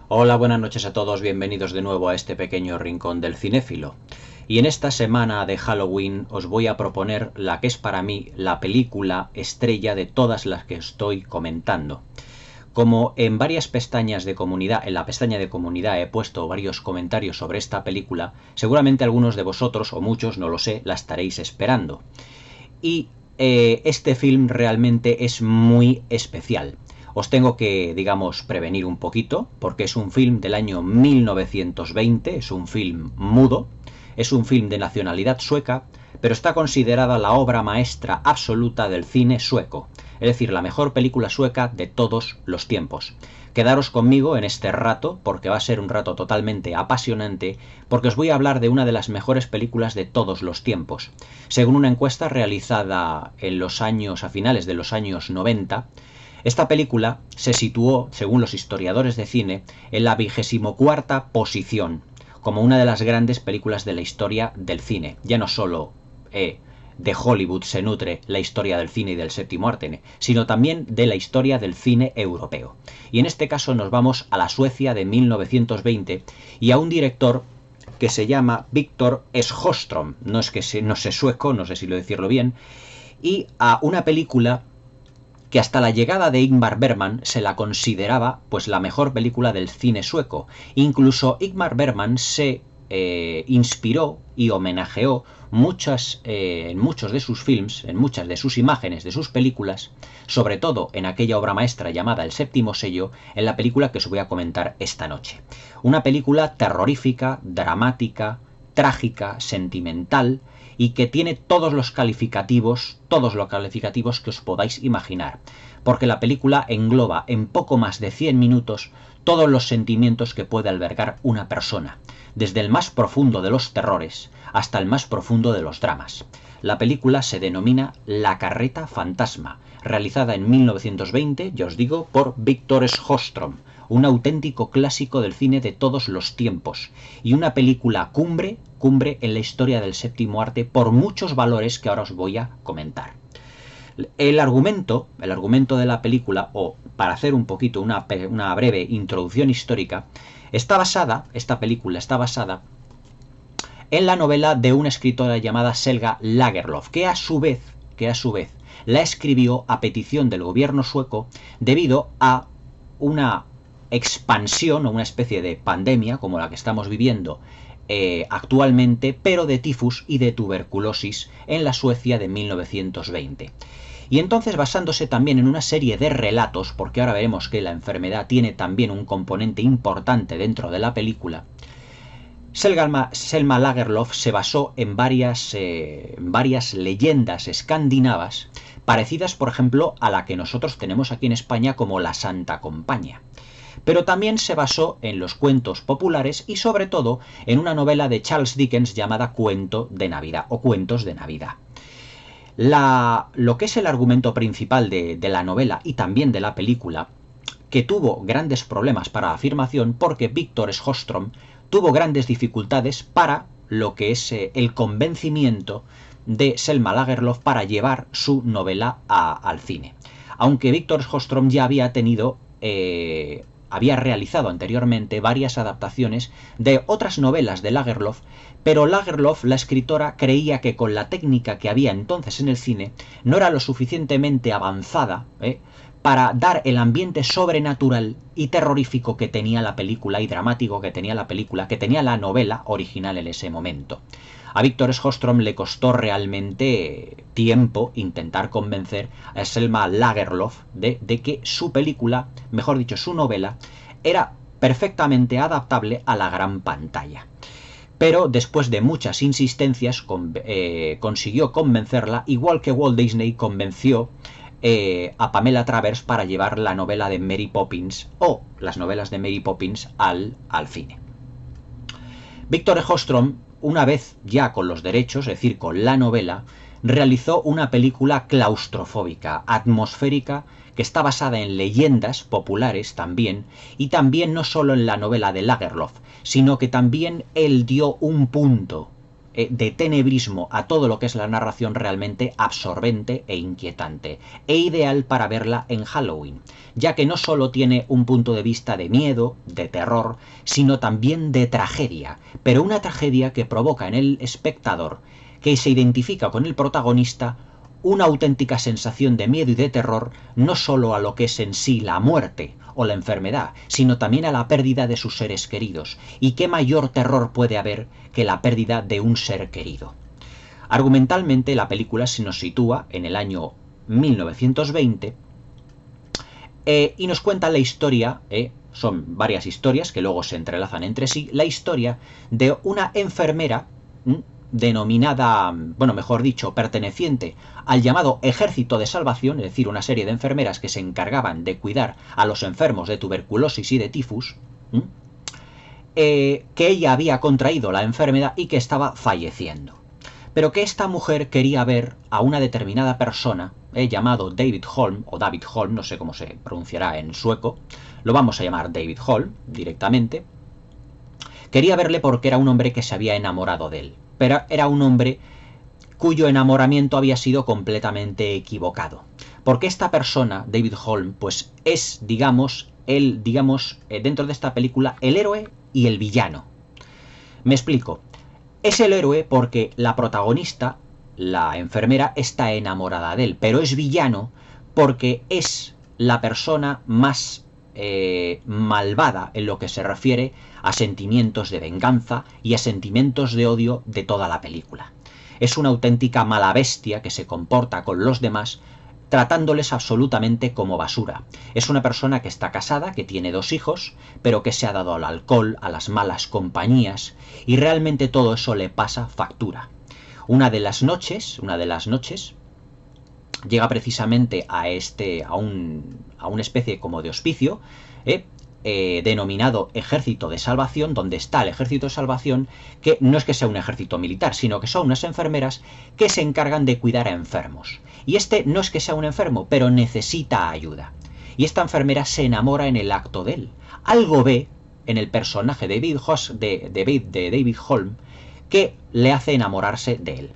Hola, buenas noches a todos, bienvenidos de nuevo a este pequeño rincón del cinéfilo. Y en esta semana de Halloween os voy a proponer la que es para mí la película estrella de todas las que estoy comentando. Como en varias pestañas de comunidad, en la pestaña de comunidad he puesto varios comentarios sobre esta película, seguramente algunos de vosotros, o muchos, no lo sé, la estaréis esperando. Y este film realmente es muy especial. Os tengo que, digamos, prevenir un poquito, porque es un film del año 1920, es un film mudo, es un film de nacionalidad sueca, pero está considerada la obra maestra absoluta del cine sueco, es decir, la mejor película sueca de todos los tiempos. Quedaros conmigo en este rato, porque va a ser un rato totalmente apasionante, porque os voy a hablar de una de las mejores películas de todos los tiempos. Según una encuesta realizada en los años, a finales de los años 90, esta película se situó, según los historiadores de cine, en la 24ª posición, como una de las grandes películas de la historia del cine. Ya no solo de Hollywood se nutre la historia del cine y del séptimo arte, sino también de la historia del cine europeo. Y en este caso nos vamos a la Suecia de 1920 y a un director que se llama Victor Sjöström, no es que no sé sueco, no sé si lo decirlo bien, y a una película que hasta la llegada de Ingmar Bergman se la consideraba pues la mejor película del cine sueco. Incluso Ingmar Bergman se inspiró y homenajeó en muchos de sus films, en muchas de sus imágenes de sus películas, sobre todo en aquella obra maestra llamada El séptimo sello, en la película que os voy a comentar esta noche. Una película terrorífica, dramática, trágica, sentimental, y que tiene todos los calificativos que os podáis imaginar, porque la película engloba en poco más de 100 minutos todos los sentimientos que puede albergar una persona, desde el más profundo de los terrores hasta el más profundo de los dramas. La película se denomina La carreta fantasma, realizada en 1920, ya os digo, por Victor Sjöström, un auténtico clásico del cine de todos los tiempos, y una película cumbre en la historia del séptimo arte por muchos valores que ahora os voy a comentar. El argumento de la película, o para hacer un poquito una breve introducción histórica, esta película está basada en la novela de una escritora llamada Selga Lagerlöf, que a su vez la escribió a petición del gobierno sueco debido a una expansión o una especie de pandemia como la que estamos viviendo actualmente, pero de tifus y de tuberculosis en la Suecia de 1920. Y entonces, basándose también en una serie de relatos, porque ahora veremos que la enfermedad tiene también un componente importante dentro de la película, Selma Lagerlöf se basó en varias leyendas escandinavas parecidas, por ejemplo, a la que nosotros tenemos aquí en España como la Santa Compañía. Pero también se basó en los cuentos populares y sobre todo en una novela de Charles Dickens llamada Cuento de Navidad o Cuentos de Navidad. Lo que es el argumento principal de la novela y también de la película, que tuvo grandes problemas para la afirmación porque Victor Sjöström tuvo grandes dificultades para lo que es el convencimiento de Selma Lagerlöf para llevar su novela al cine. Aunque Victor Sjöström ya había realizado anteriormente varias adaptaciones de otras novelas de Lagerlöf, pero Lagerlöf, la escritora, creía que con la técnica que había entonces en el cine no era lo suficientemente avanzada para dar el ambiente sobrenatural y terrorífico que tenía la película y dramático que tenía la película, que tenía la novela original en ese momento. A Victor Sjöström le costó realmente tiempo intentar convencer a Selma Lagerlöf de que su película, mejor dicho, su novela, era perfectamente adaptable a la gran pantalla. Pero después de muchas insistencias consiguió convencerla, igual que Walt Disney convenció a Pamela Travers para llevar la novela de Mary Poppins o las novelas de Mary Poppins al cine. Victor Sjöström, una vez ya con los derechos, es decir, con la novela, realizó una película claustrofóbica, atmosférica, que está basada en leyendas populares también, y también no solo en la novela de Lagerlöf, sino que también él dio un punto de tenebrismo a todo lo que es la narración realmente absorbente e inquietante, e ideal para verla en Halloween, ya que no solo tiene un punto de vista de miedo, de terror, sino también de tragedia, pero una tragedia que provoca en el espectador, que se identifica con el protagonista, una auténtica sensación de miedo y de terror, no solo a lo que es en sí la muerte o la enfermedad, sino también a la pérdida de sus seres queridos. ¿Y qué mayor terror puede haber que la pérdida de un ser querido? Argumentalmente, la película se nos sitúa en el año 1920 y nos cuenta la historia, son varias historias que luego se entrelazan entre sí, la historia de una enfermera denominada, bueno, mejor dicho, perteneciente al llamado Ejército de Salvación, es decir, una serie de enfermeras que se encargaban de cuidar a los enfermos de tuberculosis y de tifus, que ella había contraído la enfermedad y que estaba falleciendo. Pero que esta mujer quería ver a una determinada persona, llamado David Holm, o David Holm, no sé cómo se pronunciará en sueco, lo vamos a llamar David Holm directamente. Quería verle porque era un hombre que se había enamorado de él, pero era un hombre cuyo enamoramiento había sido completamente equivocado. Porque esta persona, David Holm, pues es, digamos, dentro de esta película, el héroe y el villano. Me explico. Es el héroe porque la protagonista, la enfermera, está enamorada de él, pero es villano porque es la persona más malvada en lo que se refiere a sentimientos de venganza y a sentimientos de odio de toda la película. Es una auténtica mala bestia que se comporta con los demás tratándoles absolutamente como basura. Es una persona que está casada, que tiene 2 hijos, pero que se ha dado al alcohol, a las malas compañías, y realmente todo eso le pasa factura. Una de las noches, llega precisamente a una especie como de hospicio, denominado Ejército de Salvación, donde está el Ejército de Salvación, que no es que sea un ejército militar, sino que son unas enfermeras que se encargan de cuidar a enfermos. Y este no es que sea un enfermo, pero necesita ayuda. Y esta enfermera se enamora en el acto de él. Algo ve en el personaje de David Holm que le hace enamorarse de él.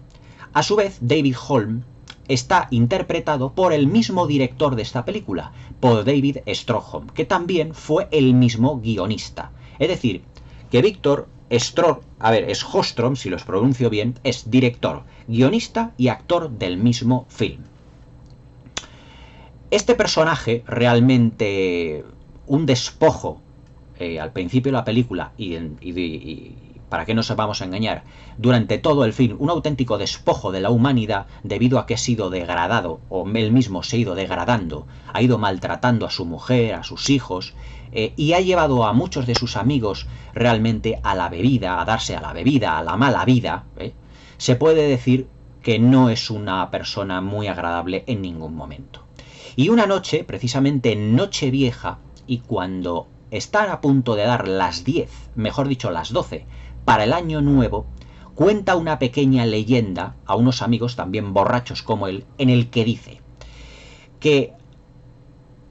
A su vez, David Holm está interpretado por el mismo director de esta película, por David Stroheim, que también fue el mismo guionista. Es decir, que Víctor Sjöström, si los pronuncio bien, es director, guionista y actor del mismo film. Este personaje, realmente un despojo al principio de la película y para que no nos vamos a engañar, durante todo el film, un auténtico despojo de la humanidad debido a que ha sido degradado, o él mismo se ha ido degradando, ha ido maltratando a su mujer, a sus hijos, y ha llevado a muchos de sus amigos realmente a la bebida, a darse a la bebida, a la mala vida. Se puede decir que no es una persona muy agradable en ningún momento. Y una noche, precisamente en Nochevieja, y cuando están a punto de dar las 10, mejor dicho las 12, para el año nuevo, cuenta una pequeña leyenda a unos amigos también borrachos como él, en el que dice que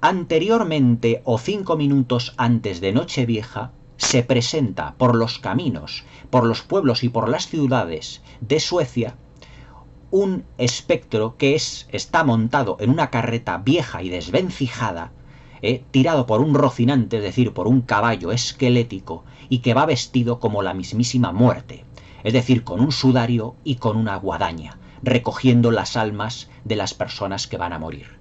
anteriormente o 5 minutos antes de Nochevieja se presenta por los caminos, por los pueblos y por las ciudades de Suecia un espectro que está montado en una carreta vieja y desvencijada, tirado por un rocinante, es decir, por un caballo esquelético, y que va vestido como la mismísima muerte, es decir, con un sudario y con una guadaña, recogiendo las almas de las personas que van a morir.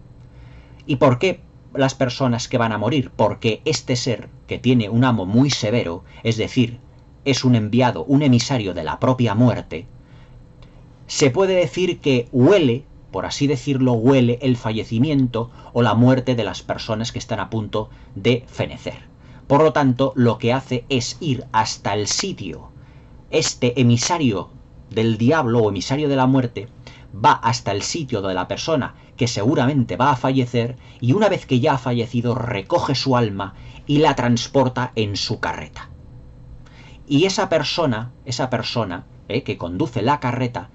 ¿Y por qué las personas que van a morir? Porque este ser, que tiene un amo muy severo, es decir, es un enviado, un emisario de la propia muerte, se puede decir que huele, por así decirlo, huele el fallecimiento o la muerte de las personas que están a punto de fenecer. Por lo tanto, lo que hace es ir hasta el sitio. Este emisario del diablo o emisario de la muerte va hasta el sitio de la persona que seguramente va a fallecer, y una vez que ya ha fallecido recoge su alma y la transporta en su carreta. Y esa persona que conduce la carreta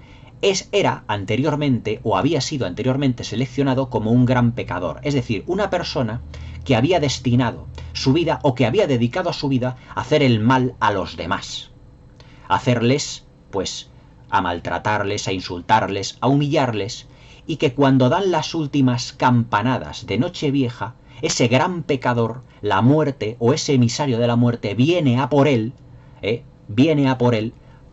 era anteriormente o había sido anteriormente seleccionado como un gran pecador, es decir, una persona que había destinado su vida o que había dedicado a su vida a hacer el mal a los demás, hacerles, pues, a maltratarles, a insultarles, a humillarles, y que cuando dan las últimas campanadas de Nochevieja, ese gran pecador, la muerte o ese emisario de la muerte, viene a por él,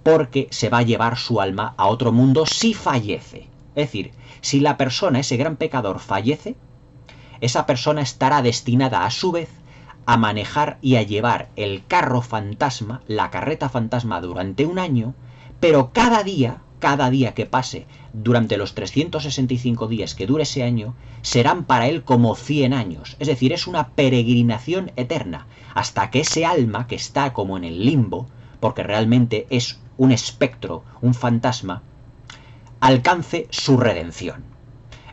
porque se va a llevar su alma a otro mundo si fallece. Es decir, si la persona, ese gran pecador, fallece, esa persona estará destinada a su vez a manejar y a llevar el carro fantasma, la carreta fantasma durante un año, pero cada día que pase durante los 365 días que dure ese año, serán para él como 100 años. Es decir, es una peregrinación eterna, hasta que ese alma que está como en el limbo, porque realmente es un espectro, un fantasma, alcance su redención.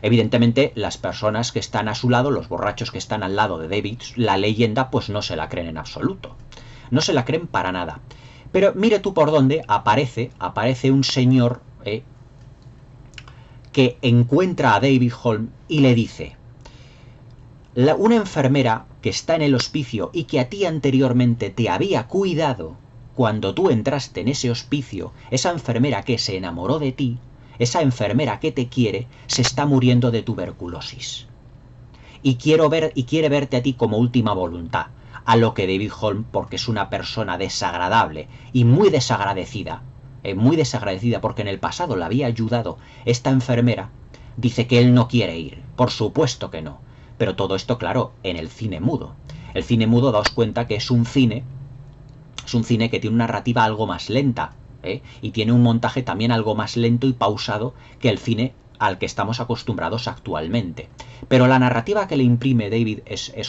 Evidentemente, las personas que están a su lado, los borrachos que están al lado de David, la leyenda pues no se la creen en absoluto. No se la creen para nada. Pero mire tú por dónde aparece un señor que encuentra a David Holm y le dice: una enfermera que está en el hospicio y que a ti anteriormente te había cuidado cuando tú entraste en ese hospicio, esa enfermera que se enamoró de ti, esa enfermera que te quiere, se está muriendo de tuberculosis. Y quiere verte a ti como última voluntad. A lo que David Holm, porque es una persona desagradable y muy desagradecida porque en el pasado la había ayudado esta enfermera, dice que él no quiere ir. Por supuesto que no. Pero todo esto, claro, en el cine mudo. El cine mudo, daos cuenta que es un cine que tiene una narrativa algo más lenta, y tiene un montaje también algo más lento y pausado que el cine al que estamos acostumbrados actualmente. Pero la narrativa que le imprime David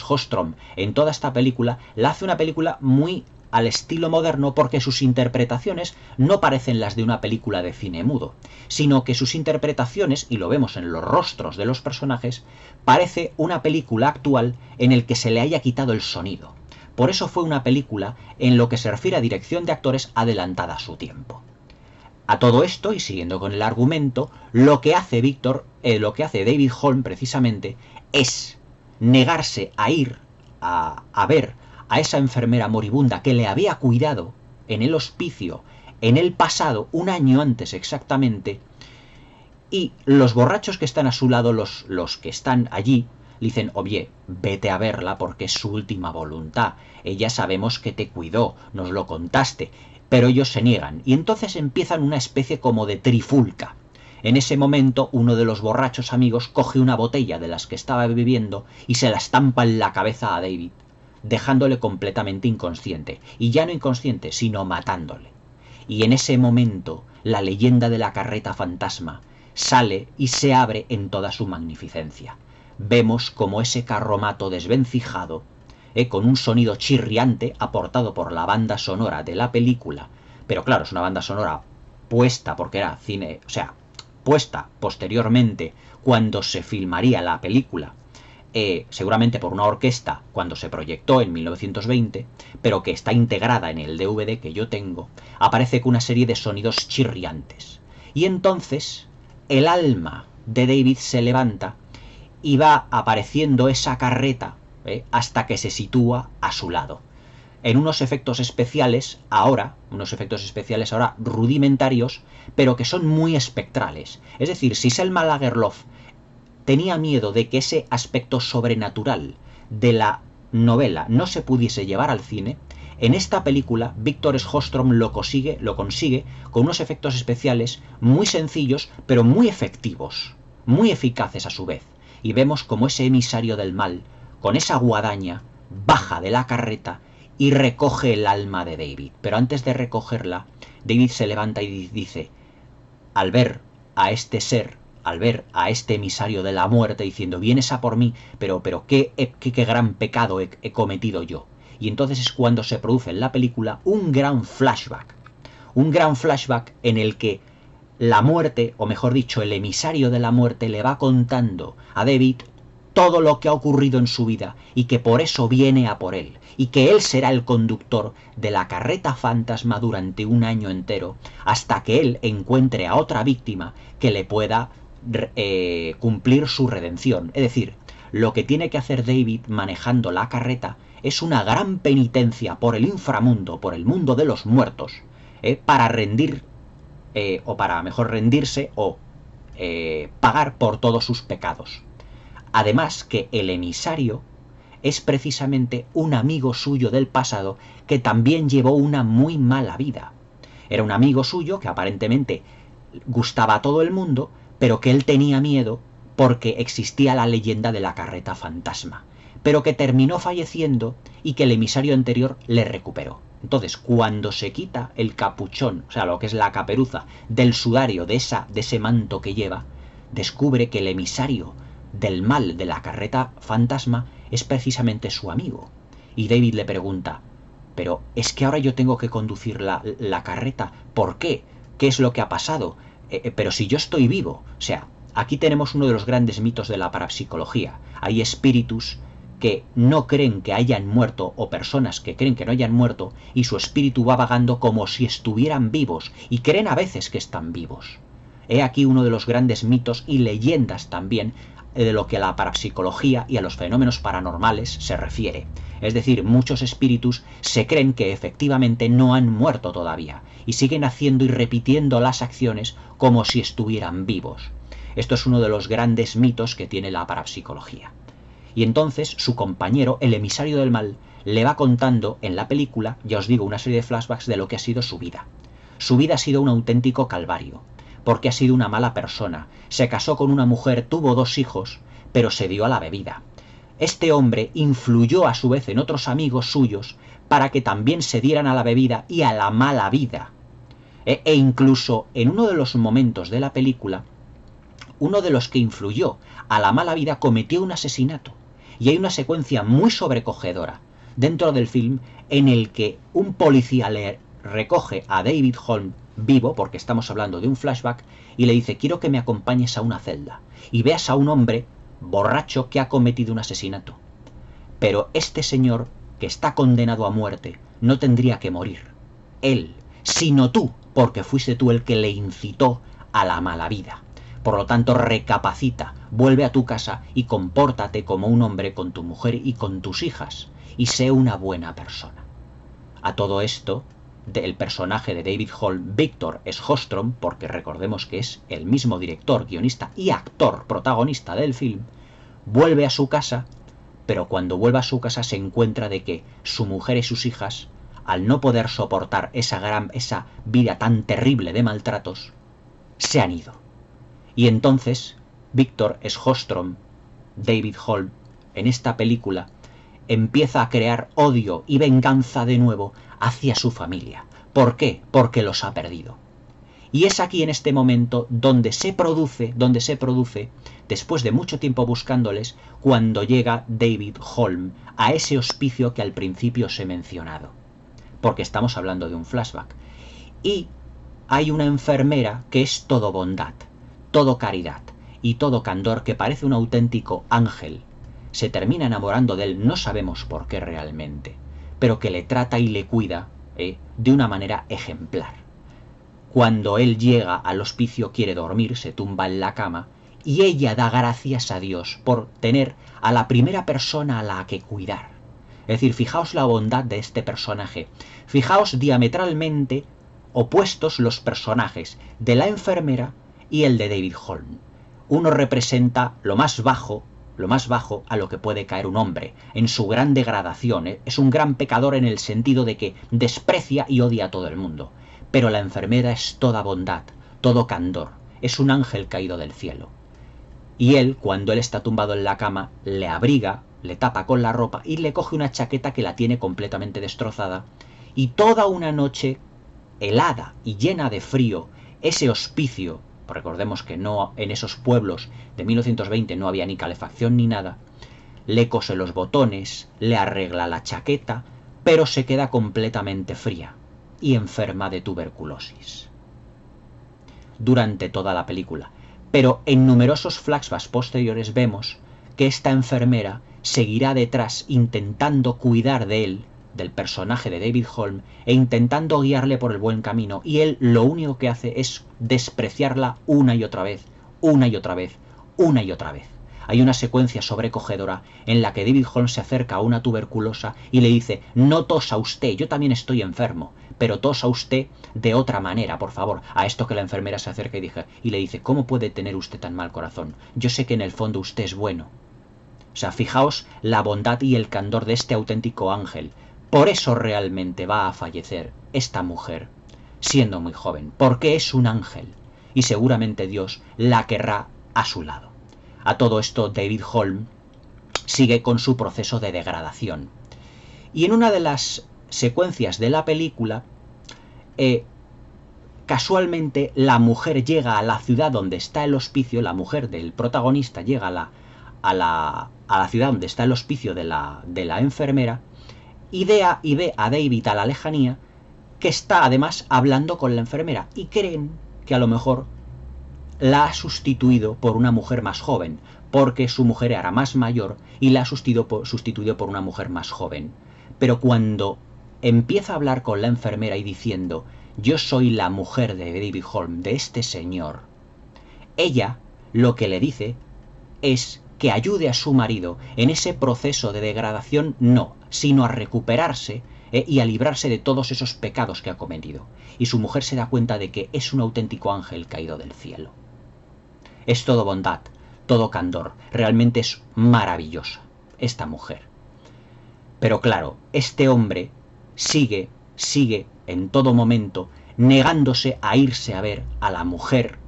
Hostrom en toda esta película, la hace una película muy al estilo moderno, porque sus interpretaciones no parecen las de una película de cine mudo, sino que sus interpretaciones, y lo vemos en los rostros de los personajes, parece una película actual en el que se le haya quitado el sonido. Por eso fue una película, en lo que se refiere a dirección de actores, adelantada a su tiempo. A todo esto, y siguiendo con el argumento, lo que hace David Holm precisamente es negarse a ir a ver a esa enfermera moribunda que le había cuidado en el hospicio en el pasado, un año antes exactamente, y los borrachos que están a su lado, los que están allí, le dicen: oye, vete a verla porque es su última voluntad, ella sabemos que te cuidó, nos lo contaste. Pero ellos se niegan, y entonces empiezan una especie como de trifulca. En ese momento, uno de los borrachos amigos coge una botella de las que estaba bebiendo y se la estampa en la cabeza a David, dejándole completamente inconsciente, y ya no inconsciente, sino matándole. Y en ese momento, la leyenda de la carreta fantasma sale y se abre en toda su magnificencia. Vemos como ese carromato desvencijado, con un sonido chirriante aportado por la banda sonora de la película, pero claro, es una banda sonora puesta, porque era cine, o sea, puesta posteriormente cuando se filmaría la película, seguramente por una orquesta cuando se proyectó en 1920, pero que está integrada en el DVD que yo tengo, aparece con una serie de sonidos chirriantes. Y entonces el alma de David se levanta y va apareciendo esa carreta, hasta que se sitúa a su lado. En unos efectos especiales ahora rudimentarios, pero que son muy espectrales. Es decir, si Selma Lagerlöf tenía miedo de que ese aspecto sobrenatural de la novela no se pudiese llevar al cine, en esta película Victor Sjostrom lo consigue con unos efectos especiales muy sencillos, pero muy efectivos, muy eficaces a su vez. Y vemos como ese emisario del mal, con esa guadaña, baja de la carreta y recoge el alma de David. Pero antes de recogerla, David se levanta y dice, al ver a este ser, al ver a este emisario de la muerte, diciendo: vienes a por mí, pero qué gran pecado he cometido yo. Y entonces es cuando se produce en la película un gran flashback en el que la muerte, o mejor dicho, el emisario de la muerte, le va contando a David todo lo que ha ocurrido en su vida, y que por eso viene a por él, y que él será el conductor de la carreta fantasma durante un año entero, hasta que él encuentre a otra víctima que le pueda cumplir su redención. Es decir, lo que tiene que hacer David manejando la carreta es una gran penitencia por el inframundo, por el mundo de los muertos, para rendir o para mejor rendirse o pagar por todos sus pecados. Además que el emisario es precisamente un amigo suyo del pasado que también llevó una muy mala vida. Era un amigo suyo que aparentemente gustaba a todo el mundo, pero que él tenía miedo porque existía la leyenda de la carreta fantasma, pero que terminó falleciendo y que el emisario anterior le recuperó. Entonces, cuando se quita el capuchón, o sea, lo que es la caperuza del sudario de ese manto que lleva, descubre que el emisario del mal de la carreta fantasma es precisamente su amigo. Y David le pregunta, pero es que ahora yo tengo que conducir la carreta, ¿por qué? ¿Qué es lo que ha pasado? Pero si yo estoy vivo. O sea, aquí tenemos uno de los grandes mitos de la parapsicología. Hay espíritus que no creen que hayan muerto o personas que creen que no hayan muerto y su espíritu va vagando como si estuvieran vivos y creen a veces que están vivos. He aquí uno de los grandes mitos y leyendas también de lo que a la parapsicología y a los fenómenos paranormales se refiere. Es decir, muchos espíritus se creen que efectivamente no han muerto todavía y siguen haciendo y repitiendo las acciones como si estuvieran vivos. Esto es uno de los grandes mitos que tiene la parapsicología. Y entonces su compañero, el emisario del mal, le va contando en la película, ya os digo, una serie de flashbacks de lo que ha sido su vida. Su vida ha sido un auténtico calvario, porque ha sido una mala persona. Se casó con una mujer, tuvo 2 hijos, pero se dio a la bebida. Este hombre influyó a su vez en otros amigos suyos para que también se dieran a la bebida y a la mala vida. E incluso en uno de los momentos de la película, uno de los que influyó a la mala vida cometió un asesinato. Y hay una secuencia muy sobrecogedora dentro del film en el que un policía le recoge a David Holm vivo, porque estamos hablando de un flashback, y le dice, quiero que me acompañes a una celda y veas a un hombre borracho que ha cometido un asesinato. Pero este señor, que está condenado a muerte, no tendría que morir. Él, sino tú, porque fuiste tú el que le incitó a la mala vida. Por lo tanto, recapacita, vuelve a tu casa y compórtate como un hombre con tu mujer y con tus hijas, y sé una buena persona. A todo esto, del personaje de David Holm, Victor Sjostrom, porque recordemos que es el mismo director, guionista y actor protagonista del film, vuelve a su casa, pero cuando vuelve a su casa se encuentra de que su mujer y sus hijas, al no poder soportar esa vida tan terrible de maltratos, se han ido. Y entonces, Victor Sjostrom, David Holm, en esta película, empieza a crear odio y venganza de nuevo hacia su familia. ¿Por qué? Porque los ha perdido. Y es aquí en este momento donde se produce, después de mucho tiempo buscándoles, cuando llega David Holm a ese hospicio que al principio os he mencionado. Porque estamos hablando de un flashback. Y hay una enfermera que es todo bondad, todo caridad y todo candor, que parece un auténtico ángel. Se termina enamorando de él, no sabemos por qué realmente, pero que le trata y le cuida de una manera ejemplar. Cuando él llega al hospicio, quiere dormir, se tumba en la cama y ella da gracias a Dios por tener a la primera persona a la que cuidar. Es decir, fijaos la bondad de este personaje. Fijaos diametralmente opuestos los personajes de la enfermera y el de David Holm. Uno representa lo más bajo a lo que puede caer un hombre, en su gran degradación. Es un gran pecador en el sentido de que desprecia y odia a todo el mundo. Pero la enfermera es toda bondad, todo candor, es un ángel caído del cielo. Y él, cuando él está tumbado en la cama, le abriga, le tapa con la ropa y le coge una chaqueta que la tiene completamente destrozada. Y toda una noche helada y llena de frío, ese hospicio, recordemos que no, en esos pueblos de 1920 no había ni calefacción ni nada, le cose los botones, le arregla la chaqueta, pero se queda completamente fría y enferma de tuberculosis durante toda la película. Pero en numerosos flashbacks posteriores vemos que esta enfermera seguirá detrás intentando cuidar de él, del personaje de David Holm, e intentando guiarle por el buen camino, y él lo único que hace es despreciarla una y otra vez, una y otra vez, una y otra vez. Hay una secuencia sobrecogedora en la que David Holm se acerca a una tuberculosa y le dice, no tosa usted, yo también estoy enfermo, pero tosa usted de otra manera, por favor. A esto que la enfermera se acerca y le dice, ¿cómo puede tener usted tan mal corazón? Yo sé que en el fondo usted es bueno. O sea, fijaos la bondad y el candor de este auténtico ángel. Por eso realmente va a fallecer esta mujer, siendo muy joven, porque es un ángel, y seguramente Dios la querrá a su lado. A todo esto, David Holm sigue con su proceso de degradación. Y en una de las secuencias de la película, casualmente la mujer llega a la ciudad donde está el hospicio, la mujer del protagonista llega a la ciudad donde está el hospicio de la enfermera, y ve a David a la lejanía, que está además hablando con la enfermera, y creen que a lo mejor la ha sustituido por una mujer más joven, porque su mujer era más mayor y la ha sustituido por una mujer más joven. Pero cuando empieza a hablar con la enfermera y diciendo, yo soy la mujer de David Holm, de este señor, ella lo que le dice es que ayude a su marido en ese proceso de degradación, no, sino a recuperarse y a librarse de todos esos pecados que ha cometido. Y su mujer se da cuenta de que es un auténtico ángel caído del cielo. Es todo bondad, todo candor, realmente es maravillosa esta mujer. Pero claro, este hombre sigue en todo momento negándose a irse a ver a la mujer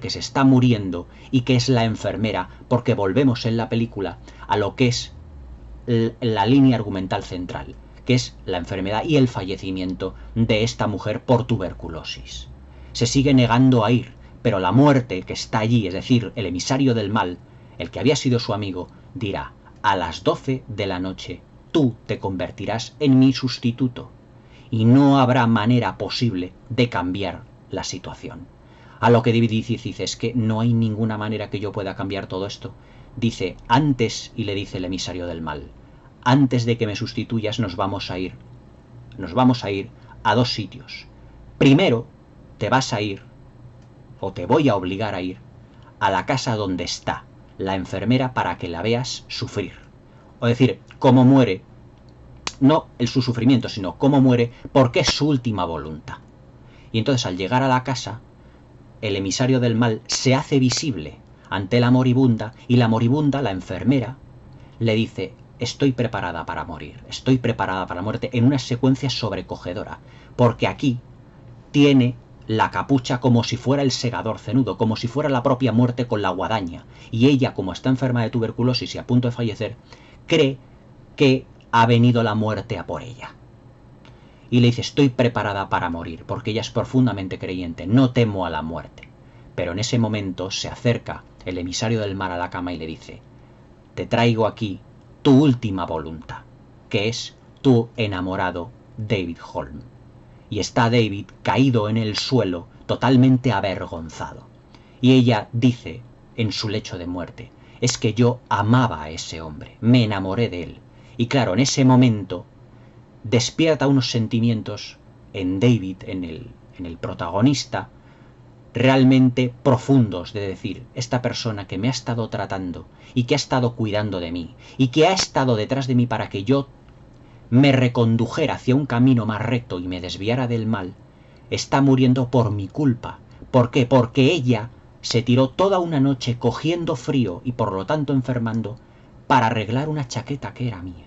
que se está muriendo y que es la enfermera, porque volvemos en la película a lo que es la línea argumental central, que es la enfermedad y el fallecimiento de esta mujer por tuberculosis. Se sigue negando a ir, pero la muerte que está allí, es decir, el emisario del mal, el que había sido su amigo, dirá, a las 12 de la noche tú te convertirás en mi sustituto y no habrá manera posible de cambiar la situación. A lo que David dice, es que no hay ninguna manera que yo pueda cambiar todo esto. Dice, antes, y le dice el emisario del mal, antes de que me sustituyas nos vamos a ir a 2 sitios. Primero, te vas a ir, o te voy a obligar a ir, a la casa donde está la enfermera para que la veas sufrir. O decir, cómo muere, no su sufrimiento, sino cómo muere, porque es su última voluntad. Y entonces al llegar a la casa, el emisario del mal se hace visible ante la moribunda, y la moribunda, la enfermera, le dice, estoy preparada para morir, estoy preparada para la muerte, en una secuencia sobrecogedora, porque aquí tiene la capucha como si fuera el segador cenudo, como si fuera la propia muerte con la guadaña, y ella, como está enferma de tuberculosis y a punto de fallecer, cree que ha venido la muerte a por ella. Y le dice, estoy preparada para morir, porque ella es profundamente creyente, no temo a la muerte. Pero en ese momento se acerca el emisario del mal a la cama y le dice, te traigo aquí tu última voluntad, que es tu enamorado David Holm. Y está David caído en el suelo, totalmente avergonzado. Y ella dice en su lecho de muerte, es que yo amaba a ese hombre, me enamoré de él. Y claro, en ese momento despierta unos sentimientos en David, en el protagonista, realmente profundos, de decir, esta persona que me ha estado tratando y que ha estado cuidando de mí y que ha estado detrás de mí para que yo me recondujera hacia un camino más recto y me desviara del mal, está muriendo por mi culpa. ¿Por qué? Porque ella se tiró toda una noche cogiendo frío y por lo tanto enfermando para arreglar una chaqueta que era mía.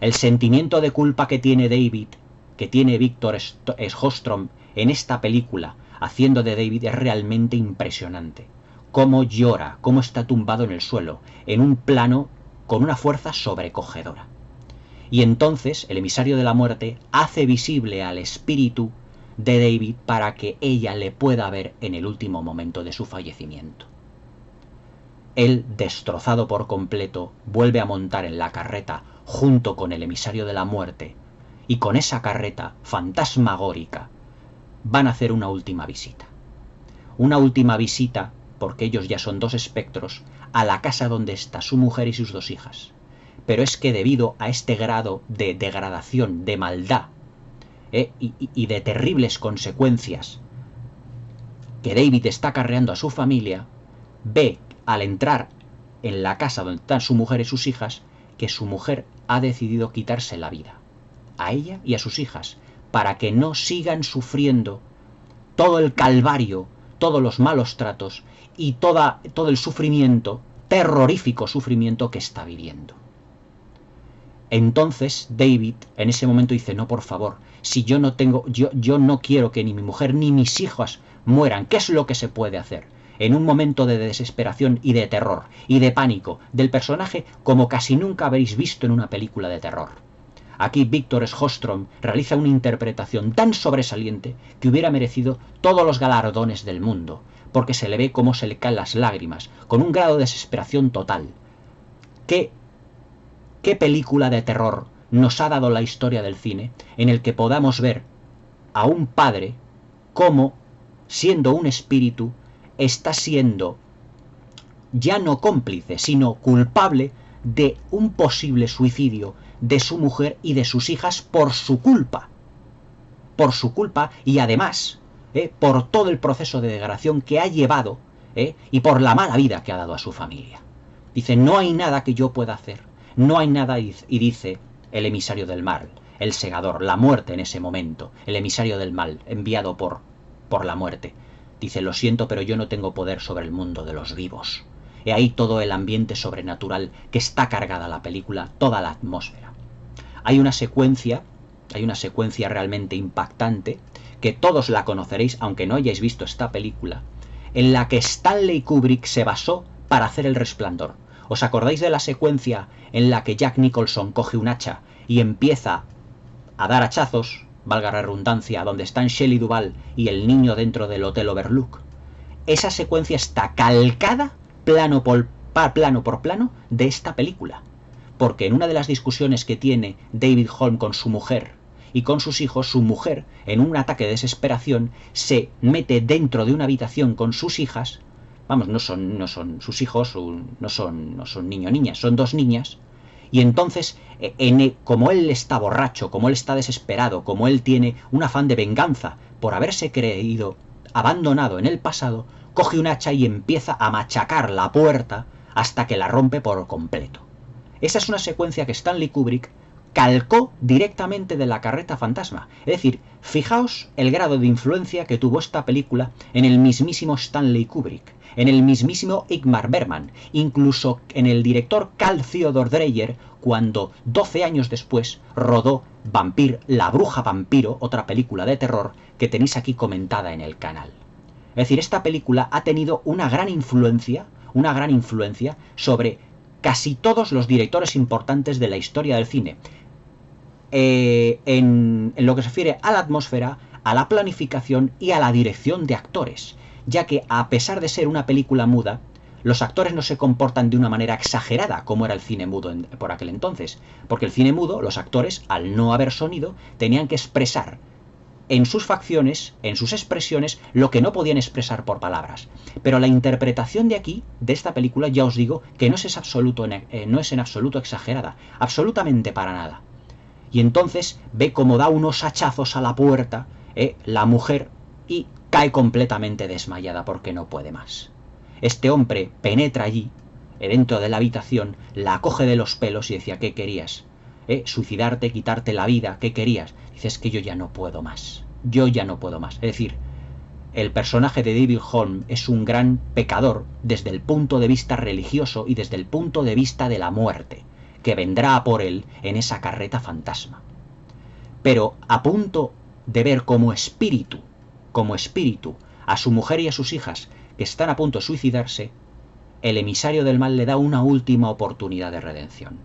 El sentimiento de culpa que tiene David, que tiene Victor Sjostrom en esta película, haciendo de David, es realmente impresionante. Cómo llora, cómo está tumbado en el suelo, en un plano con una fuerza sobrecogedora. Y entonces el emisario de la muerte hace visible al espíritu de David para que ella le pueda ver en el último momento de su fallecimiento. Él, destrozado por completo, vuelve a montar en la carreta junto con el emisario de la muerte, y con esa carreta fantasmagórica van a hacer una última visita. Una última visita, porque ellos ya son 2 espectros, a la casa donde está su mujer y sus 2 hijas. Pero es que debido a este grado de degradación, de maldad, y de terribles consecuencias que David está acarreando a su familia, ve al entrar en la casa donde están su mujer y sus hijas, que su mujer ha decidido quitarse la vida. a ella y a sus hijas, para que no sigan sufriendo todo el calvario, todos los malos tratos y todo el sufrimiento, terrorífico sufrimiento que está viviendo. Entonces David en ese momento dice, no, por favor, si yo no tengo, yo no quiero que ni mi mujer ni mis hijos mueran, ¿qué es lo que se puede hacer? En un momento de desesperación y de terror y de pánico del personaje como casi nunca habréis visto en una película de terror. Aquí Victor Sjöström realiza una interpretación tan sobresaliente que hubiera merecido todos los galardones del mundo, porque se le ve cómo se le caen las lágrimas, con un grado de desesperación total. ¿Qué película de terror nos ha dado la historia del cine en el que podamos ver a un padre cómo, siendo un espíritu, está siendo ya no cómplice, sino culpable de un posible suicidio de su mujer y de sus hijas por su culpa? Por su culpa y además por todo el proceso de degradación que ha llevado y por la mala vida que ha dado a su familia. Dice, no hay nada que yo pueda hacer. No hay nada, y dice el emisario del mal, el segador, la muerte en ese momento, el emisario del mal, enviado por la muerte. Dice, lo siento, pero yo no tengo poder sobre el mundo de los vivos. He ahí todo el ambiente sobrenatural que está cargada la película, toda la atmósfera. Hay una secuencia realmente impactante, que todos la conoceréis, aunque no hayáis visto esta película, en la que Stanley Kubrick se basó para hacer El Resplandor. ¿Os acordáis de la secuencia en la que Jack Nicholson coge un hacha y empieza a dar hachazos, valga la redundancia, donde están Shelley Duvall y el niño dentro del Hotel Overlook? Esa secuencia está calcada plano por plano de esta película, porque en una de las discusiones que tiene David Holm con su mujer y con sus hijos, su mujer, en un ataque de desesperación, se mete dentro de una habitación con sus hijas. Vamos, no son sus hijos, no son niño o niñas, son dos niñas. Y entonces, como él está borracho, como él está desesperado, como él tiene un afán de venganza por haberse creído abandonado en el pasado, coge un hacha y empieza a machacar la puerta hasta que la rompe por completo. Esa es una secuencia que Stanley Kubrick calcó directamente de La carreta fantasma. Es decir, fijaos el grado de influencia que tuvo esta película en el mismísimo Stanley Kubrick, en el mismísimo Ingmar Bergman, incluso en el director Carl Theodor Dreyer, cuando 12 años después rodó La bruja vampiro, otra película de terror que tenéis aquí comentada en el canal. Es decir, esta película ha tenido una gran influencia sobre casi todos los directores importantes de la historia del cine. En lo que se refiere a la atmósfera, a la planificación y a la dirección de actores, ya que a pesar de ser una película muda, los actores no se comportan de una manera exagerada como era el cine mudo por aquel entonces, porque el cine mudo, los actores, al no haber sonido, tenían que expresar en sus facciones, en sus expresiones, lo que no podían expresar por palabras. Pero la interpretación de aquí, de esta película, ya os digo que no es en absoluto exagerada, absolutamente para nada. Y entonces ve cómo da unos hachazos a la puerta la mujer y cae completamente desmayada porque no puede más. Este hombre penetra allí, dentro de la habitación, la coge de los pelos y decía, ¿qué querías? Suicidarte, quitarte la vida, ¿qué querías? Dices que yo ya no puedo más, Es decir, el personaje de David Holm es un gran pecador desde el punto de vista religioso y desde el punto de vista de la muerte, que vendrá a por él en esa carreta fantasma. Pero a punto de ver como espíritu, a su mujer y a sus hijas que están a punto de suicidarse, el emisario del mal le da una última oportunidad de redención.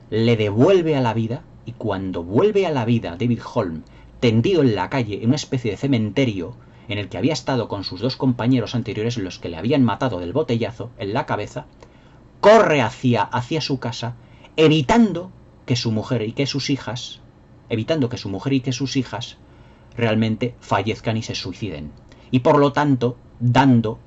Le devuelve a la vida, y cuando vuelve a la vida David Holm, tendido en la calle, en una especie de cementerio, en el que había estado con sus dos compañeros anteriores, los que le habían matado del botellazo en la cabeza, corre hacia su casa, evitando que su mujer y que sus hijas realmente fallezcan y se suiciden. Y por lo tanto, dando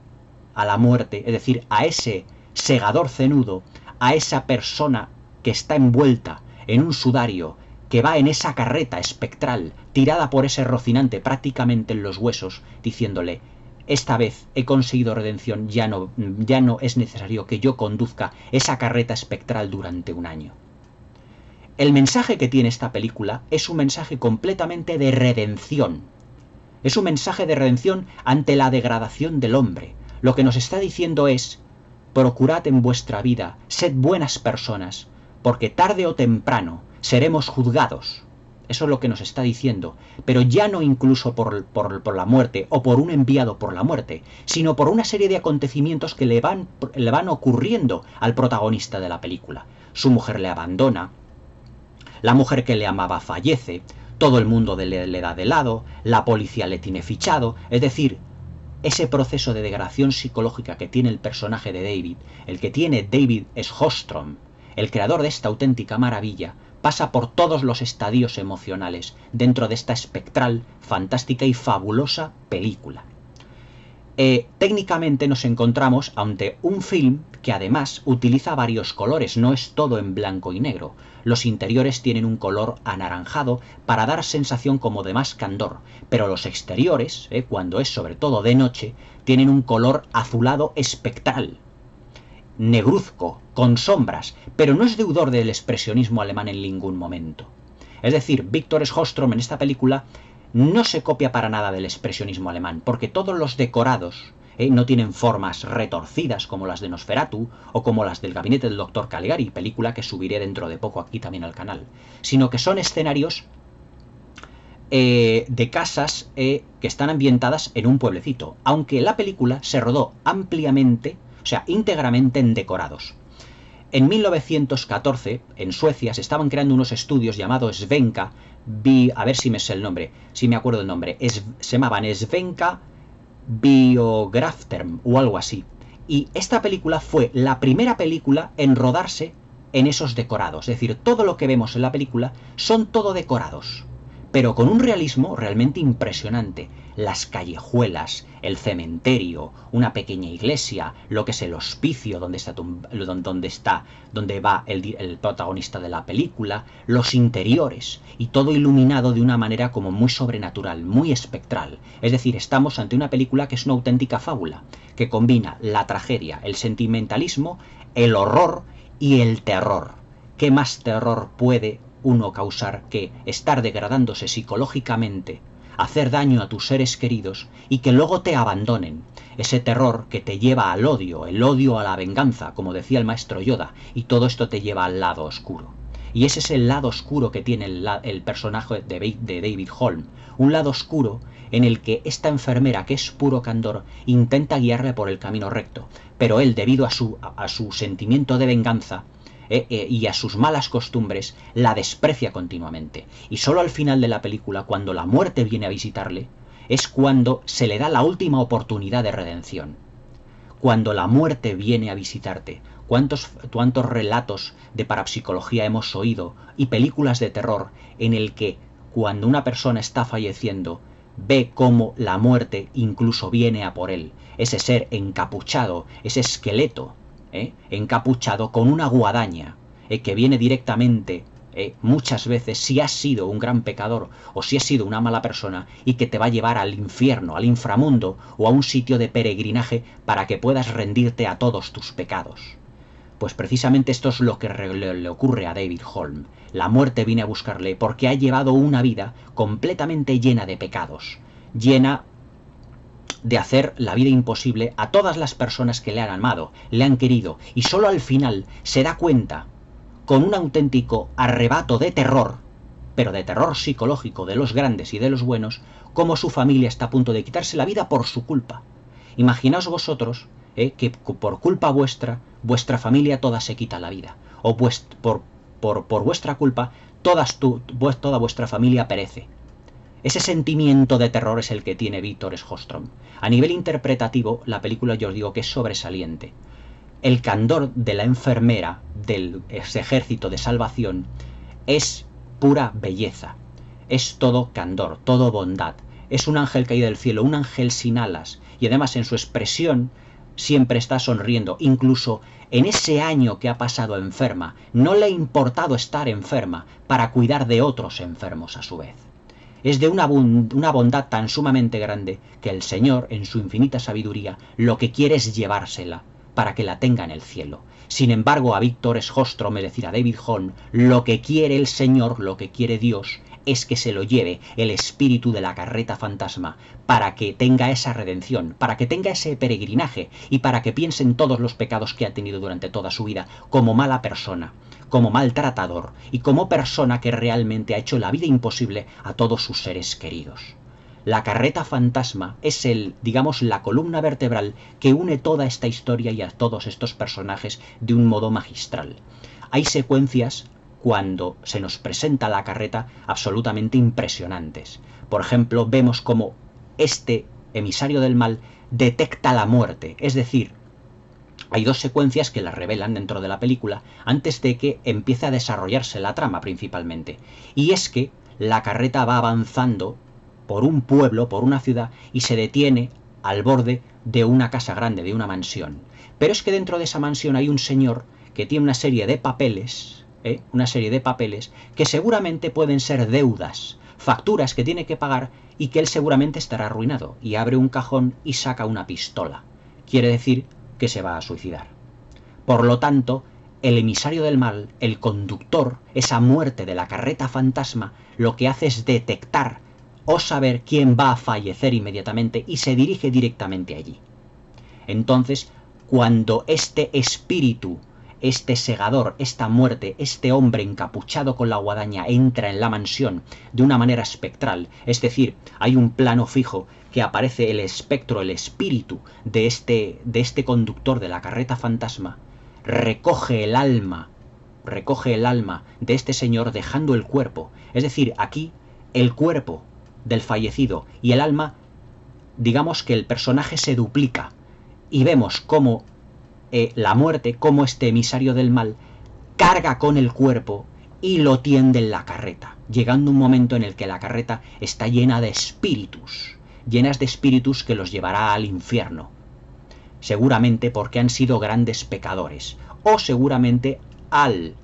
a la muerte, es decir, a ese segador cenudo, a esa persona que está envuelta en un sudario, que va en esa carreta espectral, tirada por ese Rocinante prácticamente en los huesos, diciéndole, esta vez he conseguido redención, ya no es necesario que yo conduzca esa carreta espectral durante un año. El mensaje que tiene esta película es un mensaje completamente de redención. Es un mensaje de redención ante la degradación del hombre. Lo que nos está diciendo es: procurad en vuestra vida, sed buenas personas, porque tarde o temprano seremos juzgados. Eso es lo que nos está diciendo, pero ya no incluso por la muerte o por un enviado por la muerte, sino por una serie de acontecimientos que le van ocurriendo al protagonista de la película. Su mujer le abandona, la mujer que le amaba fallece, todo el mundo le da de lado, la policía le tiene fichado, es decir, ese proceso de degradación psicológica que tiene el personaje de David, el que tiene David Sjostrom, el creador de esta auténtica maravilla, pasa por todos los estadios emocionales dentro de esta espectral, fantástica y fabulosa película. Técnicamente nos encontramos ante un film que además utiliza varios colores, no es todo en blanco y negro. Los interiores tienen un color anaranjado para dar sensación como de más candor, pero los exteriores, cuando es sobre todo de noche, tienen un color azulado espectral, negruzco, con sombras, pero no es deudor del expresionismo alemán en ningún momento. Es decir, Victor Sjostrom en esta película no se copia para nada del expresionismo alemán, porque todos los decorados no tienen formas retorcidas como las de Nosferatu o como las del gabinete del Dr. Caligari, película que subiré dentro de poco aquí también al canal, sino que son escenarios de casas que están ambientadas en un pueblecito, aunque la película se rodó ampliamente, o sea, íntegramente en decorados. En 1914, en Suecia, se estaban creando unos estudios llamados Svenska, a ver si me sé el nombre, si me acuerdo el nombre, se llamaban Svenska Biografterm o algo así. Y esta película fue la primera película en rodarse en esos decorados, es decir, todo lo que vemos en la película son todo decorados, pero con un realismo realmente impresionante. Las callejuelas, el cementerio, una pequeña iglesia, lo que es el hospicio donde va el protagonista de la película, los interiores, y todo iluminado de una manera como muy sobrenatural, muy espectral. Es decir, estamos ante una película que es una auténtica fábula, que combina la tragedia, el sentimentalismo, el horror y el terror. ¿Qué más terror puede uno causar que estar degradándose psicológicamente, hacer daño a tus seres queridos y que luego te abandonen? Ese terror que te lleva al odio, el odio a la venganza, como decía el maestro Yoda, y todo esto te lleva al lado oscuro. Y ese es el lado oscuro que tiene el personaje de David Holm, un lado oscuro en el que esta enfermera, que es puro candor, intenta guiarle por el camino recto, pero él, debido a su sentimiento de venganza, y a sus malas costumbres, la desprecia continuamente. Y solo al final de la película, cuando la muerte viene a visitarle, es cuando se le da la última oportunidad de redención. Cuando la muerte viene a visitarte, ¿cuántos relatos de parapsicología hemos oído y películas de terror en el que cuando una persona está falleciendo ve cómo la muerte incluso viene a por él? Ese ser encapuchado, ese esqueleto encapuchado con una guadaña que viene directamente, muchas veces, si has sido un gran pecador o si has sido una mala persona, y que te va a llevar al infierno, al inframundo o a un sitio de peregrinaje para que puedas rendirte a todos tus pecados. Pues precisamente esto es lo que le ocurre a David Holm. La muerte viene a buscarle porque ha llevado una vida completamente llena de pecados, llena de hacer la vida imposible a todas las personas que le han amado, le han querido, y solo al final se da cuenta, con un auténtico arrebato de terror, pero de terror psicológico de los grandes y de los buenos, cómo su familia está a punto de quitarse la vida por su culpa. Imaginaos vosotros que por culpa vuestra, vuestra familia toda se quita la vida, o por vuestra culpa toda vuestra familia perece. Ese sentimiento de terror es el que tiene Victor Sjostrom. A nivel interpretativo, la película, yo os digo que es sobresaliente. El candor de la enfermera del ejército de salvación es pura belleza. Es todo candor, todo bondad. Es un ángel caído del cielo, un ángel sin alas. Y además en su expresión siempre está sonriendo. Incluso en ese año que ha pasado enferma, no le ha importado estar enferma para cuidar de otros enfermos a su vez. Es de una bondad tan sumamente grande que el Señor, en su infinita sabiduría, lo que quiere es llevársela para que la tenga en el cielo. Sin embargo, a Víctor Sjostrom, es decir, a David Holm, lo que quiere el Señor, lo que quiere Dios, es que se lo lleve el espíritu de la carreta fantasma, para que tenga esa redención, para que tenga ese peregrinaje y para que piense en todos los pecados que ha tenido durante toda su vida como mala persona, como maltratador y como persona que realmente ha hecho la vida imposible a todos sus seres queridos. La carreta fantasma es digamos, la columna vertebral que une toda esta historia y a todos estos personajes de un modo magistral. Hay secuencias cuando se nos presenta la carreta absolutamente impresionantes. Por ejemplo, vemos cómo este emisario del mal detecta la muerte, es decir, hay dos secuencias que las revelan dentro de la película antes de que empiece a desarrollarse la trama principalmente. Y es que la carreta va avanzando por un pueblo, por una ciudad, y se detiene al borde de una casa grande, de una mansión. Pero es que dentro de esa mansión hay un señor que tiene una serie de papeles, que seguramente pueden ser deudas, facturas que tiene que pagar y que él seguramente estará arruinado. Y abre un cajón y saca una pistola. Quiere decir que se va a suicidar. Por lo tanto, el emisario del mal, el conductor, esa muerte de la carreta fantasma, lo que hace es detectar o saber quién va a fallecer inmediatamente y se dirige directamente allí. Entonces, cuando este espíritu, este segador, esta muerte, este hombre encapuchado con la guadaña entra en la mansión de una manera espectral, es decir, hay un plano fijo que aparece el espectro, el espíritu de este conductor de la carreta fantasma, recoge el alma de este señor dejando el cuerpo. Es decir, aquí el cuerpo del fallecido y el alma, digamos que el personaje se duplica y vemos cómo la muerte, como este emisario del mal, carga con el cuerpo y lo tiende en la carreta, llegando un momento en el que la carreta está llenas de espíritus que los llevará al infierno, seguramente porque han sido grandes pecadores, o seguramente al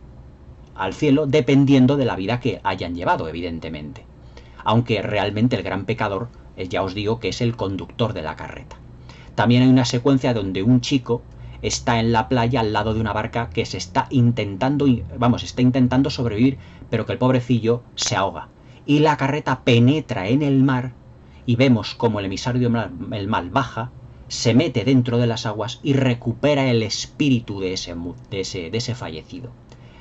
cielo, dependiendo de la vida que hayan llevado, evidentemente. Aunque realmente el gran pecador, ya os digo que es el conductor de la carreta. También hay una secuencia donde un chico está en la playa al lado de una barca que está intentando sobrevivir, pero que el pobrecillo se ahoga. Y la carreta penetra en el mar y vemos como el emisario del mal baja, se mete dentro de las aguas y recupera el espíritu de ese fallecido,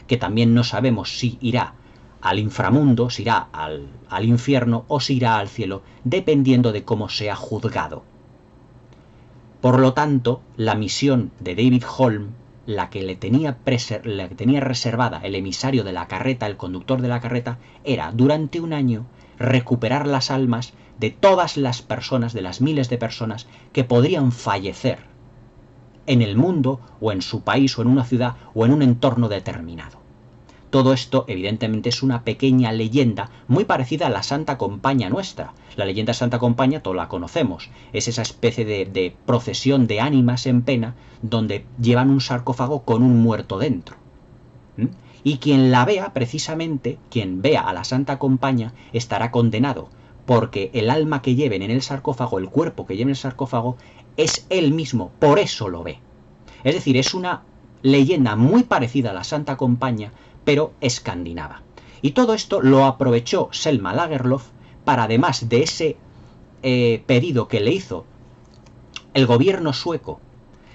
que también no sabemos si irá al inframundo, si irá al infierno o si irá al cielo, dependiendo de cómo sea juzgado. Por lo tanto, la misión de David Holm, la que le tenía reservada el emisario de la carreta, el conductor de la carreta, era durante un año recuperar las almas de todas las personas, de las miles de personas que podrían fallecer en el mundo o en su país o en una ciudad o en un entorno determinado. Todo esto, evidentemente, es una pequeña leyenda muy parecida a la Santa Compaña nuestra. La leyenda Santa Compaña, todos la conocemos. Es esa especie de procesión de ánimas en pena donde llevan un sarcófago con un muerto dentro. Y quien la vea, precisamente, quien vea a la Santa Compaña, estará condenado, porque el alma que lleven en el sarcófago, el cuerpo que lleven en el sarcófago, es él mismo, por eso lo ve. Es decir, es una leyenda muy parecida a la Santa Compaña, pero escandinava. Y todo esto lo aprovechó Selma Lagerlöf para, además de ese pedido que le hizo el gobierno sueco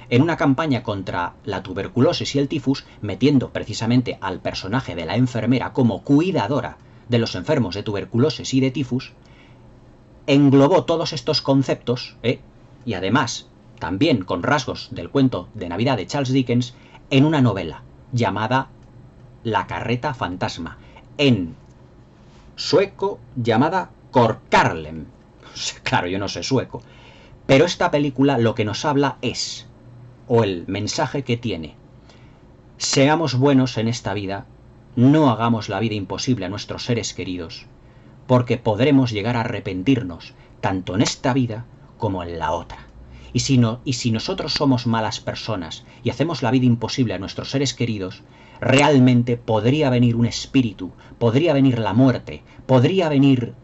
en una campaña contra la tuberculosis y el tifus, metiendo precisamente al personaje de la enfermera como cuidadora de los enfermos de tuberculosis y de tifus, englobó todos estos conceptos, y además también con rasgos del cuento de Navidad de Charles Dickens, en una novela llamada La carreta fantasma, en sueco llamada Korkarlen. Claro, yo no sé sueco, pero esta película lo que nos habla es, o el mensaje que tiene: seamos buenos en esta vida, no hagamos la vida imposible a nuestros seres queridos, porque podremos llegar a arrepentirnos tanto en esta vida como en la otra. Y si nosotros somos malas personas y hacemos la vida imposible a nuestros seres queridos, realmente podría venir un espíritu, podría venir la muerte, podría venir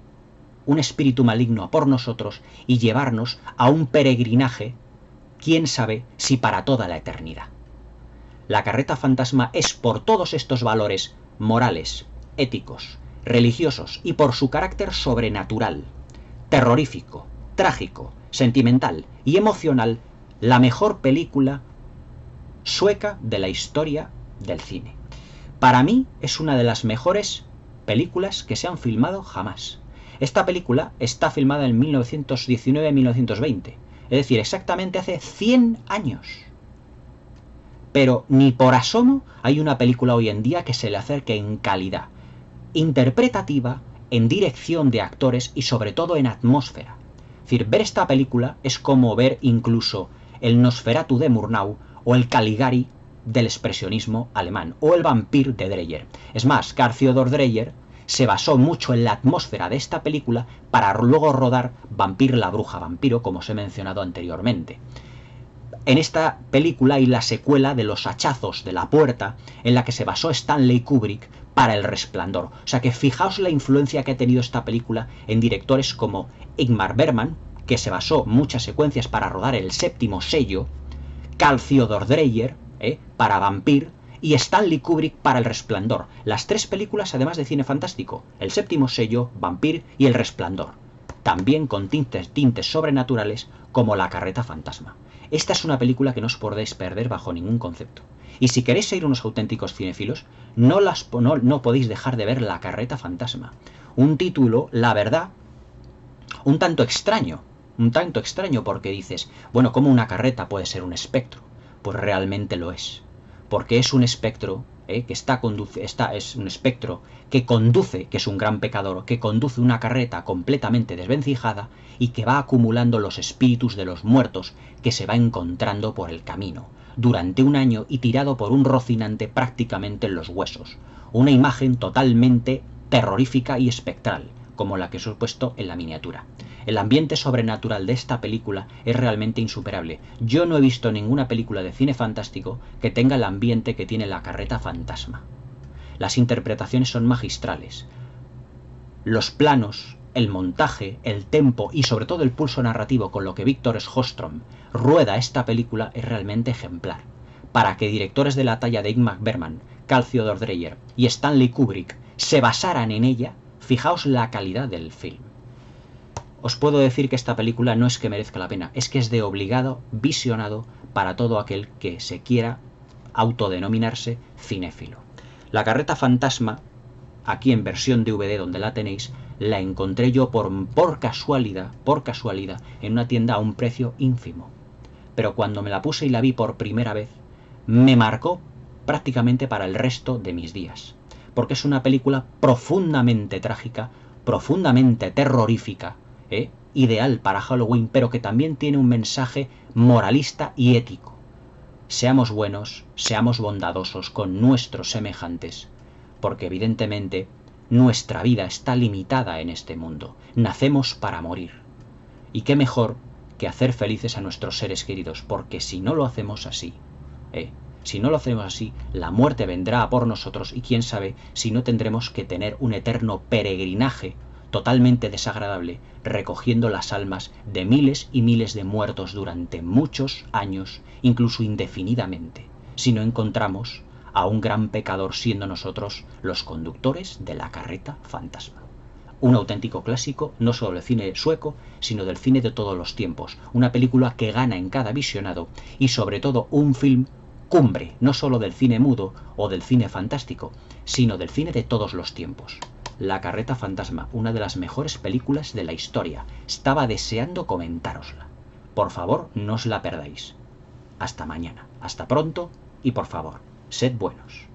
un espíritu maligno a por nosotros y llevarnos a un peregrinaje, quién sabe si para toda la eternidad. La carreta fantasma es por todos estos valores morales, éticos, religiosos y por su carácter sobrenatural, terrorífico, trágico, sentimental y emocional, la mejor película sueca de la historia del cine. Para mí es una de las mejores películas que se han filmado jamás. Esta película está filmada en 1919-1920, es decir, exactamente hace 100 años. Pero ni por asomo hay una película hoy en día que se le acerque en calidad interpretativa, en dirección de actores y sobre todo en atmósfera. Es decir, ver esta película es como ver incluso el Nosferatu de Murnau o el Caligari del expresionismo alemán o el Vampir de Dreyer. Es más, Carl Theodor Dreyer se basó mucho en la atmósfera de esta película para luego rodar Vampir la bruja vampiro, como os he mencionado anteriormente. En esta película hay la secuela de Los hachazos de la puerta, en la que se basó Stanley Kubrick para El Resplandor. O sea que fijaos la influencia que ha tenido esta película en directores como Ingmar Bergman, que se basó muchas secuencias para rodar El séptimo sello, Carl Theodor Dreyer para Vampir y Stanley Kubrick para El Resplandor. Las tres películas además de cine fantástico, El séptimo sello, Vampir y El Resplandor. También con tintes sobrenaturales como La carreta fantasma. Esta es una película que no os podéis perder bajo ningún concepto. Y si queréis ser unos auténticos cinéfilos, no podéis dejar de ver La carreta fantasma. Un título, la verdad, un tanto extraño porque dices, bueno, ¿cómo una carreta puede ser un espectro? Pues realmente lo es. Porque es un espectro que es un espectro que conduce, que es un gran pecador, que conduce una carreta completamente desvencijada y que va acumulando los espíritus de los muertos que se va encontrando por el camino, durante un año y tirado por un Rocinante prácticamente en los huesos. Una imagen totalmente terrorífica y espectral, como la que os he puesto en la miniatura. El ambiente sobrenatural de esta película es realmente insuperable. Yo no he visto ninguna película de cine fantástico que tenga el ambiente que tiene La carreta fantasma. Las interpretaciones son magistrales. Los planos, el montaje, el tempo y sobre todo el pulso narrativo con lo que Victor Sjöström rueda esta película es realmente ejemplar. Para que directores de la talla de Ingmar Bergman, Carl Theodor Dreyer y Stanley Kubrick se basaran en ella, fijaos la calidad del film. Os puedo decir que esta película no es que merezca la pena, es que es de obligado visionado para todo aquel que se quiera autodenominarse cinéfilo. La carreta fantasma, aquí en versión DVD donde la tenéis, la encontré yo por casualidad, en una tienda a un precio ínfimo. Pero cuando me la puse y la vi por primera vez, me marcó prácticamente para el resto de mis días. Porque es una película profundamente trágica, profundamente terrorífica, ideal para Halloween, pero que también tiene un mensaje moralista y ético. Seamos buenos, seamos bondadosos con nuestros semejantes, porque evidentemente nuestra vida está limitada en este mundo. Nacemos para morir. Y qué mejor que hacer felices a nuestros seres queridos, porque si no lo hacemos así, la muerte vendrá a por nosotros y quién sabe si no tendremos que tener un eterno peregrinaje totalmente desagradable, recogiendo las almas de miles y miles de muertos durante muchos años, incluso indefinidamente, si no encontramos a un gran pecador siendo nosotros los conductores de la carreta fantasma. Un auténtico clásico, no solo del cine sueco, sino del cine de todos los tiempos. Una película que gana en cada visionado y sobre todo un film cumbre, no solo del cine mudo o del cine fantástico, sino del cine de todos los tiempos. La carreta fantasma, una de las mejores películas de la historia. Estaba deseando comentárosla. Por favor, no os la perdáis. Hasta mañana. Hasta pronto y por favor, sed buenos.